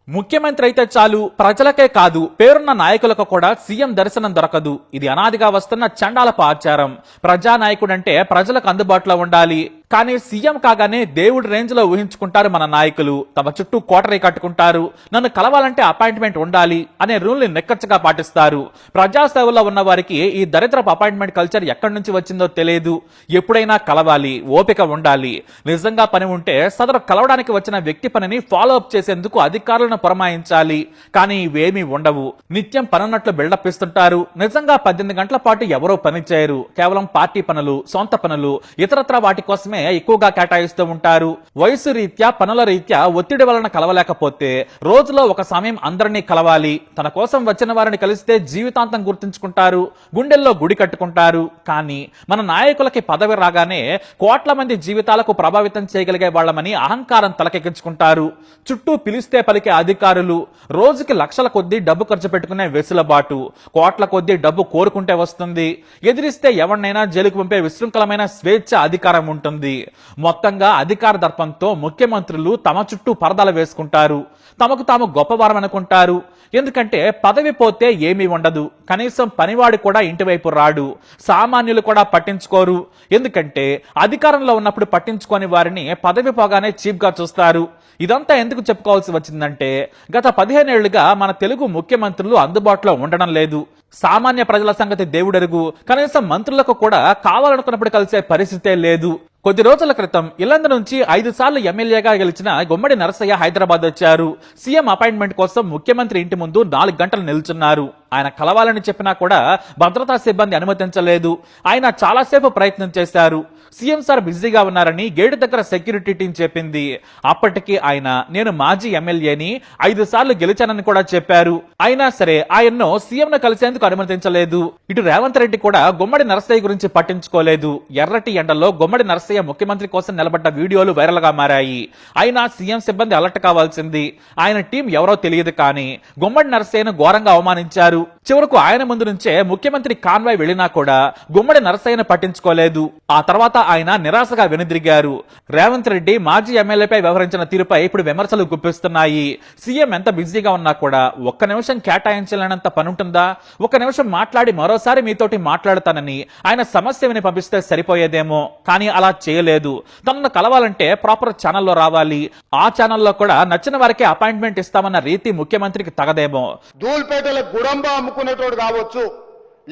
ముఖ్యమంత్రి అయితే చాలు ప్రజలకే కాదు పేరున్న నాయకులకు కూడా సీఎం దర్శనం దొరకదు. ఇది అనాదిగా వస్తున్న చండాలపు ఆచారం. ప్రజానాయకుడంటే ప్రజలకు అందుబాటులో ఉండాలి. కానీ సీఎం కాగానే దేవుడి రేంజ్ లో ఊహించుకుంటారు మన నాయకులు. తమ చుట్టూ కోటరీ కట్టుకుంటారు. నన్ను కలవాలంటే అపాయింట్మెంట్ ఉండాలి అనే రూల్ ని నిక్కచ్చిగా పాటిస్తారు. ప్రజాసేవలో ఉన్న వారికి ఈ దరిద్రపు అపాయింట్మెంట్ కల్చర్ ఎక్కడి నుంచి వచ్చిందో తెలియదు. ఎప్పుడైనా కలవాలి, ఓపిక ఉండాలి. నిజంగా పని ఉంటే సదరు కలవడానికి వచ్చిన వ్యక్తి పనిని ఫాలో అప్ చేసేందుకు అధికారులను పురమాయించాలి. కానీ ఇవేమీ ఉండవు. నిత్యం పనున్నట్లు బిల్డప్ ఇస్తుంటారు. నిజంగా 18 గంటల పాటు ఎవరో పని చేయరు. కేవలం పార్టీ పనులు, సొంత పనులు, ఇతరత్ర వాటి కోసమే ఎక్కువగా కేటాయిస్తూ ఉంటారు. వయసు రీత్యా, పనుల రీత్యా ఒత్తిడి వలన కలవలేకపోతే రోజులో ఒక సమయం అందరినీ కలవాలి. తన కోసం వచ్చిన వారిని కలిస్తే జీవితాంతం గుర్తుంచుకుంటారు, గుండెల్లో గుడి కట్టుకుంటారు. కానీ మన నాయకులకి పదవి రాగానే కోట్ల మంది జీవితాలకు ప్రభావితం చేయగలిగే వాళ్ళమని అహంకారం తలకెక్కించుకుంటారు. చుట్టూ పిలిస్తే పలికే అధికారులు, రోజుకి లక్షల కొద్దీ డబ్బు ఖర్చు పెట్టుకునే వెసులుబాటు, కోట్ల కొద్దీ డబ్బు కోరుకుంటే వస్తుంది. ఎదిరిస్తే ఎవరినైనా జైలుకు పంపే విశృంఖలమైన స్వేచ్ఛ అధికారం ఉంటుంది. మొత్తంగా అధికార దర్పంతో ముఖ్యమంత్రులు తమ చుట్టూ పరదాలు వేసుకుంటారు. తమకు తాము గొప్పవారం అనుకుంటారు. ఎందుకంటే పదవి పోతే ఏమీ ఉండదు. కనీసం పనివాడు కూడా ఇంటివైపు రాడు. సామాన్యులు కూడా పట్టించుకోరు. ఎందుకంటే అధికారంలో ఉన్నప్పుడు పట్టించుకోని వారిని పదవి పోగానే చీప్ గా చూస్తారు. ఇదంతా ఎందుకు చెప్పుకోవాల్సి వచ్చిందంటే గత 15 ఏళ్లుగా మన తెలుగు ముఖ్యమంత్రులు అందుబాటులో ఉండడం లేదు. సామాన్య ప్రజల సంగతి దేవుడెరుగు. కనీసం మంత్రులకు కూడా కావాలనుకున్నప్పుడు కలిసే పరిస్థితే లేదు. కొద్ది రోజుల క్రితం ఇల్లందు నుంచి 5 సార్లు ఎమ్మెల్యేగా గెలిచిన గుమ్మడి నరసయ్య హైదరాబాద్ వచ్చారు. సీఎం అపాయింట్మెంట్ కోసం ముఖ్యమంత్రి ఇంటి ముందు 4 గంటలు నిల్చున్నారు. ఆయన కలవాలని చెప్పినా కూడా భద్రతా సిబ్బంది అనుమతించలేదు. ఆయన చాలాసేపు ప్రయత్నం చేశారు. సీఎం సార్ బిజీగా ఉన్నారని గేటు దగ్గర సెక్యూరిటీ టీం చెప్పింది. అప్పటికి ఆయన నేను మాజీ ఎమ్మెల్యేని 5 సార్లు గెలిచానని కూడా చెప్పారు. అయినా సరే ఆయన్ను సీఎం ను కలిసేందుకు అనుమతించలేదు. ఇటు రేవంత్ రెడ్డి కూడా గుమ్మడి నరసయ్య గురించి పట్టించుకోలేదు. ఎర్రటి ఎండలో గుమ్మడి నరసయ్య ముఖ్యమంత్రి కోసం నిలబడ్డ వీడియోలు వైరల్ గా మారాయి. అయినా సీఎం సిబ్బంది అలర్ట్ కావాల్సింది. ఆయన టీం ఎవరో తెలియదు కానీ గుమ్మడి నరసయ్యను ఘోరంగా అవమానించారు. చివరకు ఆయన ముందు నుంచే ముఖ్యమంత్రి కాన్వాయ్ వెళ్లినా కూడా గుమ్మడి నరసయ్యను పట్టించుకోలేదు. ఆ తర్వాత ఆయన నిరాశగా వెనుదిరిగారు. రేవంత్ రెడ్డి మాజీ ఎమ్మెల్యేపై వ్యవహరించిన తీరుపై ఇప్పుడు విమర్శలు గుప్పిస్తున్నాయి. సీఎం ఎంత బిజీగా ఉన్నా కూడా ఒక్క నిమిషం కేటాయించలేనంత పనుంటుందా? ఒక్క నిమిషం మాట్లాడి మరోసారి మీతోటి మాట్లాడతానని ఆయన సమస్య విని పంపిస్తే సరిపోయేదేమో. కానీ అలా చేయలేదు. తనను కలవాలంటే ప్రాపర్ ఛానల్లో రావాలి. ఆ ఛానల్లో కూడా నచ్చిన వారికి అపాయింట్మెంట్ ఇస్తామన్న రీతి ముఖ్యమంత్రికి తగదేమో. ధూల్పేటలో గుడంబ అమ్ముకునేటోడు కావచ్చు,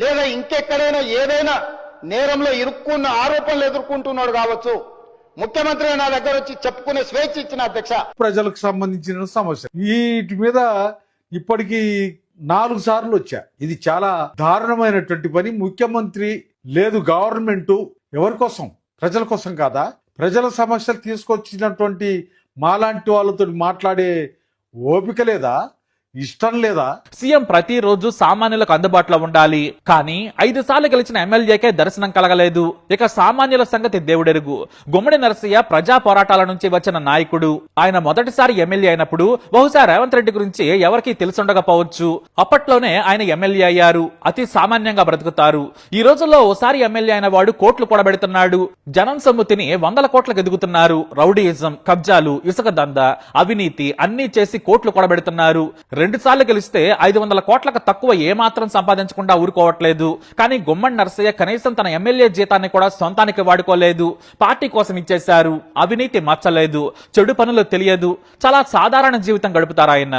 లేదా ఇంకెక్కడైనా ఏదైనా నేరంలో ఇరుక్కున్న ఆరోపణలు ఎదుర్కొంటున్నాడు కావచ్చు. ముఖ్యమంత్రి నా దగ్గర వచ్చి చెప్పుకునే స్వేచ్ఛ ఇచ్చిన అధ్యక్ష. ప్రజలకు సంబంధించిన సమస్య వీటి మీద ఇప్పటికీ 4 సార్లు వచ్చా. ఇది చాలా దారుణమైనటువంటి పని. ముఖ్యమంత్రి లేదు, గవర్నమెంట్ ఎవరి కోసం? ప్రజల కోసం కాదా? ప్రజల సమస్యలు తీసుకొచ్చినటువంటి మాలాంటి వాళ్ళతో మాట్లాడే ఓపిక లేదా? ఇష్టం లేదా? సీఎం ప్రతిరోజు సామాన్యులకు అందుబాటులో ఉండాలి. కానీ 5 సార్లు గెలిచిన ఎమ్మెల్యేకే దర్శనం కలగలేదు. ఇక సామాన్యుల సంగతి దేవుడెరుగు. గుమ్మడి నరసయ్య ప్రజా పోరాటాల నుంచి వచ్చిన నాయకుడు. ఆయన మొదటిసారి ఎమ్మెల్యే అయినప్పుడు బహుశా రేవంత్ రెడ్డి గురించి ఎవరికీ తెలుసుండకపోవచ్చు. అప్పట్లోనే ఆయన ఎమ్మెల్యే అయ్యారు. అతి సామాన్యంగా బ్రతుకుతారు. ఈ రోజుల్లో ఓసారి ఎమ్మెల్యే అయిన వాడు కోట్లు కూడబెడుతున్నాడు. జనం సొమ్ము తిని 100 కోట్లకు ఎదుగుతున్నారు. రౌడీయిజం, కబ్జాలు, ఇసుక దందా, అవినీతి అన్ని చేసి కోట్లు కూడబెడుతున్నారు. 2 సార్లు గెలిస్తే 500 కోట్లకు తక్కువ ఏమాత్రం సంపాదించకుండా ఊరుకోవట్లేదు. కానీ గుమ్మడి నరసయ్య కనీసం తన ఎమ్మెల్యే జీతాన్ని కూడా సొంతానికి వాడుకోలేదు. పార్టీ కోసం ఇచ్చేశారు. అవినీతి మచ్చలేదు, చెడు పనులు తెలియదు. చాలా సాధారణ జీవితం గడుపుతారు ఆయన.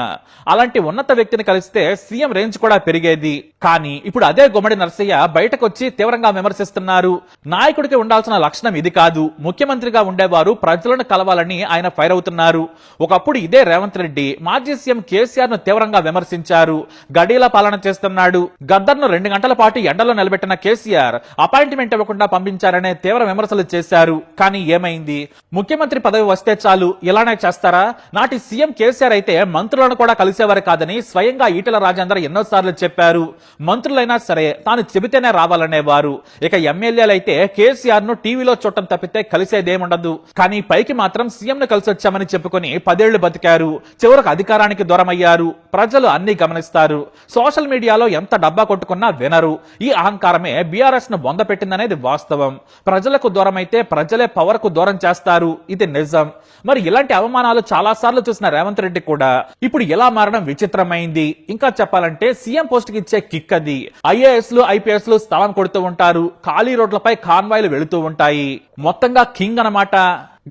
అలాంటి ఉన్నత వ్యక్తిని కలిస్తే సీఎం రేంజ్ కూడా పెరిగేది. కానీ ఇప్పుడు అదే గుమ్మడి నరసయ్య బయటకు వచ్చి తీవ్రంగా విమర్శిస్తున్నారు. నాయకుడికి ఉండాల్సిన లక్షణం ఇది కాదు. ముఖ్యమంత్రిగా ఉండేవారు ప్రజలను కలవాలని ఆయన ఫైర్ అవుతున్నారు. ఒకప్పుడు ఇదే రేవంత్ రెడ్డి మాజీ సీఎం కేసీఆర్ ను తీవ్రంగా విమర్శించారు. గడీల పాలన చేస్తున్నాడు. గద్దర్ను 2 గంటల పాటు ఎండలో నిలబెట్టిన కేసీఆర్ అపాయింట్మెంట్ ఇవ్వకుండా పంపించారనే తీవ్ర విమర్శలు చేశారు. కానీ ఏమైంది? ముఖ్యమంత్రి పదవి వస్తే చాలు ఇలానే చేస్తారా? నాటి సీఎం కేసీఆర్ అయితే మంత్రులను కూడా కలిసేవారు కాదని స్వయంగా ఈటెల రాజేందర్ ఎన్నోసార్లు చెప్పారు. మంత్రులైనా సరే తాను చెబితేనే రావాలనేవారు. ఇక ఎమ్మెల్యేలైతే కేసీఆర్ ను టీవీలో చూడటం తప్పితే కలిసేదేముండదు. కానీ పైకి మాత్రం సీఎం ను కలిసి వచ్చామని చెప్పుకుని 10 ఏళ్లు బతికారు. చివరకు అధికారానికి దూరమయ్యారు. ప్రజలు అన్ని గమనిస్తారు. సోషల్ మీడియాలో ఎంత డబ్బా కొట్టుకున్నా వినరు. ఈ అహంకారమే బీఆర్ఎస్ ను బొందపెట్టిందనేది వాస్తవం. ప్రజలకు దూరం అయితే ప్రజలే పవర్ కు దూరం చేస్తారు. ఇది నిజం. మరి ఇలాంటి అవమానాలు చాలా సార్లు చూసిన రేవంత్ రెడ్డి కూడా ఇప్పుడు ఎలా మారడం విచిత్రమైంది. ఇంకా చెప్పాలంటే సీఎం పోస్ట్ కి ఇచ్చే కిక్ అది. ఐఏఎస్లు ఐపీఎస్లు స్థలం కొడుతూ ఉంటారు. ఖాళీ రోడ్లపై కాన్వాయ్లు వెళుతూ ఉంటాయి. మొత్తంగా కింగ్ అన్నమాట.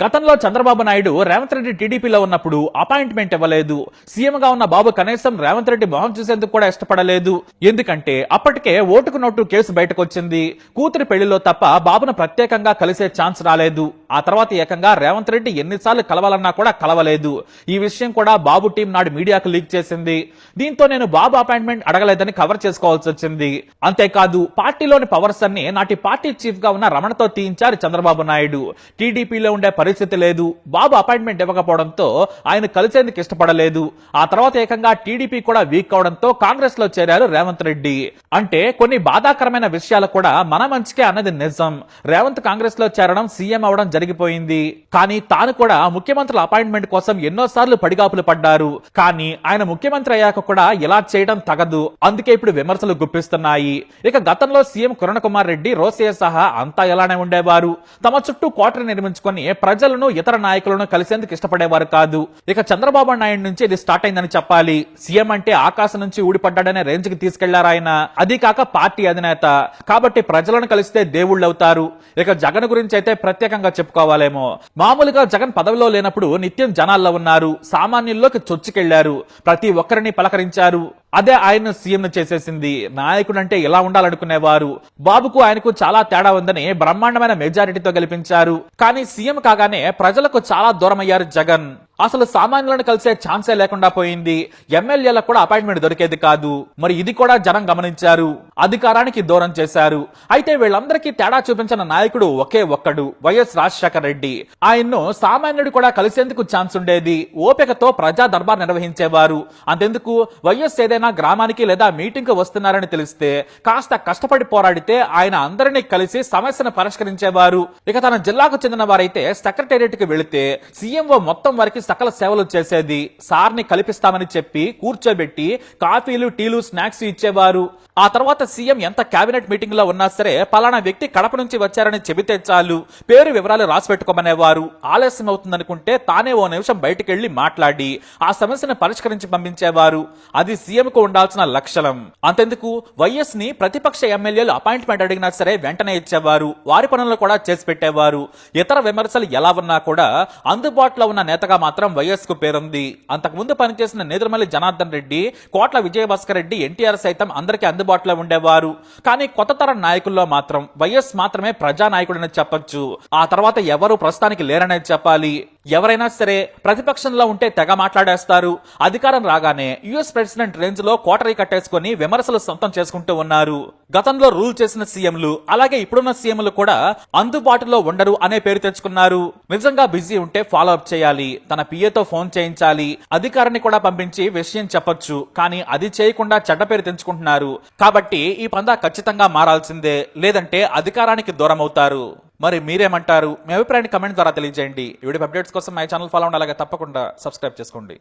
గతంలో చంద్రబాబు నాయుడు రేవంత్ రెడ్డి టీడీపీలో ఉన్నప్పుడు అపాయింట్మెంట్ ఇవ్వలేదు. సీఎంగా ఉన్న బాబు కనీసం రేవంత్ రెడ్డి మొహం చూసేందుకు కూడా ఇష్టపడలేదు. ఎందుకంటే అప్పటికే ఓటుకు నోటు కేసు బయటకు వచ్చింది. కూతురి పెళ్లిలో తప్ప బాబును ప్రత్యేకంగా కలిసే ఛాన్స్ రాలేదు. ఆ తర్వాత ఏకంగా రేవంత్ రెడ్డి ఎన్నిసార్లు కలవాలన్నా కూడా కలవలేదు. ఈ విషయం కూడా బాబు టీం నాడు మీడియాకు లీక్ చేసింది. దీంతో నేను బాబు అపాయింట్మెంట్ అడగలేదని కవర్ చేసుకోవాల్సి వచ్చింది. అంతేకాదు పార్టీలోని పవర్స్ అన్ని నాటి పార్టీ చీఫ్ గా ఉన్న రమణతో తీయించారు చంద్రబాబు నాయుడు. టీడీపీలో ఉండే పరిస్థితి లేదు. బాబు అపాయింట్మెంట్ ఇవ్వకపోవడంతో ఆయన కలిసేందుకు ఇష్టపడలేదు. ఆ తర్వాత ఏకంగా టీడీపీ కూడా వీక్ అవడంతో కాంగ్రెస్ లో చేరారు రేవంత్ రెడ్డి. అంటే కొన్ని బాధాకరమైన విషయాలు కూడా మన మంచికే అన్నది నిజం. రేవంత్ కాంగ్రెస్ లో చేరడం, సీఎం అవడం జరిగిపోయింది. కానీ తాను కూడా ముఖ్యమంత్రుల అపాయింట్మెంట్ కోసం ఎన్నోసార్లు పడిగాపులు పడ్డారు. కానీ ఆయన ముఖ్యమంత్రి అయ్యాక కూడా ఇలా చేయడం తగదు. అందుకే ఇప్పుడు విమర్శలు గుప్పిస్తున్నాయి. ఇక గతంలో సీఎం కిరణ్ కుమార్ రెడ్డి, రోసయ్య సహా అంతా ఎలానే ఉండేవారు. తమ చుట్టూ కోటరీ నిర్మించుకొని ప్రజలను, ఇతర నాయకులను కలిసేందుకు ఇష్టపడేవారు కాదు. ఇక చంద్రబాబు నాయుడు నుంచి ఇది స్టార్ట్ అయిందని చెప్పాలి. సీఎం అంటే ఆకాశం నుంచి ఊడిపడ్డాడనే రేంజ్ కి తీసుకెళ్లారు ఆయన. అది కాక పార్టీ అధినేత కాబట్టి ప్రజలను కలిస్తే దేవుళ్ళు అవుతారు. ఇక జగన్ గురించి అయితే ప్రత్యేకంగా చెప్పుకోవాలేమో. మామూలుగా జగన్ పదవిలో లేనప్పుడు నిత్యం జనాల్లో ఉన్నారు. సామాన్యుల్లోకి చొచ్చుకెళ్లారు. ప్రతి ఒక్కరిని పలకరించారు. అదే ఆయన సీఎం చేసేసింది. నాయకుడు అంటే ఎలా ఉండాలనుకునేవారు. బాబుకు ఆయనకు చాలా తేడా ఉందని బ్రహ్మాండమైన మెజారిటీతో గెలిపించారు. కానీ సీఎం కాగానే ప్రజలకు చాలా దూరం అయ్యారు జగన్. అసలు సామాన్యులను కలిసే ఛాన్సే లేకుండా పోయింది. ఎమ్మెల్యేలకు కూడా అపాయింట్మెంట్ దొరికేది కాదు. మరి ఇది కూడా జనం గమనించారు. అధికారానికి దూరం చేశారు. అయితే వీళ్ళందరికీ తేడా చూపించిన నాయకుడు ఒకే ఒక్కడు, వైఎస్ రాజశేఖర రెడ్డి. ఆయన్ను సామాన్యుడు కూడా కలిసేందుకు ఛాన్స్ ఉండేది. ఓపికతో ప్రజా దర్బార్ నిర్వహించేవారు. అంతెందుకు వైఎస్ ఏదైనా గ్రామానికి లేదా మీటింగ్ కు వస్తున్నారని తెలిస్తే కాస్త కష్టపడి పోరాడితే ఆయన అందరినీ కలిసి సమస్యను పరిష్కరించేవారు. ఇక తన జిల్లాకు చెందిన వారైతే సెక్రటేరియట్ కి వెళితే సీఎంఓ మొత్తం వారికి సకల సేవలు చేసేది. సార్ని కల్పిస్తామని చెప్పి కూర్చోబెట్టి కాఫీలు, టీలు, స్నాక్స్ ఇచ్చేవారు. ఆ తర్వాత సీఎం ఎంత కేబినెట్ మీటింగ్ లో ఉన్నా సరే పలానా వ్యక్తి కడప నుంచి వచ్చారని చెబితే చాలు పేరు వివరాలు రాసి పెట్టుకోమనేవారు. ఆలస్యం అవుతుందనుకుంటే తానే ఓ నిమిషం బయటకెళ్లి మాట్లాడి ఆ సమస్యను పరిష్కరించి పంపించేవారు. అది సీఎం కు ఉండాల్సిన లక్షణం. అంతెందుకు వైఎస్ ని ప్రతిపక్ష ఎమ్మెల్యేలు అపాయింట్మెంట్ అడిగినా సరే వెంటనే ఇచ్చేవారు. వారి పనులను కూడా చేసి పెట్టేవారు. ఇతర విమర్శలు ఎలా ఉన్నా కూడా అందుబాటులో ఉన్న నేతగా మాత్రం వైఎస్ కు పేరుంది. అంతకుముందు పనిచేసిన నేదురుమల్లి జనార్దన్ రెడ్డి, కోట్ల విజయభాస్కర్ రెడ్డి, ఎన్టీఆర్ సైతం అందరికీ అందుబాటులో ఉండేవారు. కానీ కొత్త తరం నాయకుల్లో మాత్రం వైఎస్ మాత్రమే ప్రజానాయకుడని చెప్పొచ్చు. ఆ తర్వాత ఎవరు ప్రస్తుతానికి లేరనే చెప్పాలి. ఎవరైనా సరే ప్రతిపక్షంలో ఉంటే తెగ మాట్లాడేస్తారు. అధికారం రాగానే యుఎస్ ప్రెసిడెంట్ రేంజ్ లో కోటరీ కట్టేసుకుని విమర్శలు సొంతం చేసుకుంటూ ఉన్నారు. గతంలో రూల్ చేసిన సీఎంలు అలాగే ఇప్పుడున్న సీఎంలు కూడా అందుబాటులో ఉండరు అనే పేరు తెచ్చుకున్నారు. నిజంగా బిజీ ఉంటే ఫాలో అప్ చేయాలి. తన పిఏతో ఫోన్ చేయించాలి. అధికారాన్ని కూడా పంపించి విషయం చెప్పొచ్చు. కానీ అది చేయకుండా చెడ్డ పేరు తెంచుకుంటున్నారు. కాబట్టి ఈ పందా ఖచ్చితంగా మారాల్సిందే. లేదంటే అధికారానికి దూరం అవుతారు. మరి మీరేమంటారు? మీ అభిప్రాయాన్ని కమెంట్ ద్వారా తెలియజేయండి. ఈ వీడియో అప్డేట్స్ కోసం మై ఛానల్ ఫాలో అవ్వండి. అలాగే తప్పకుండా సబ్స్క్రైబ్ చేసుకోండి.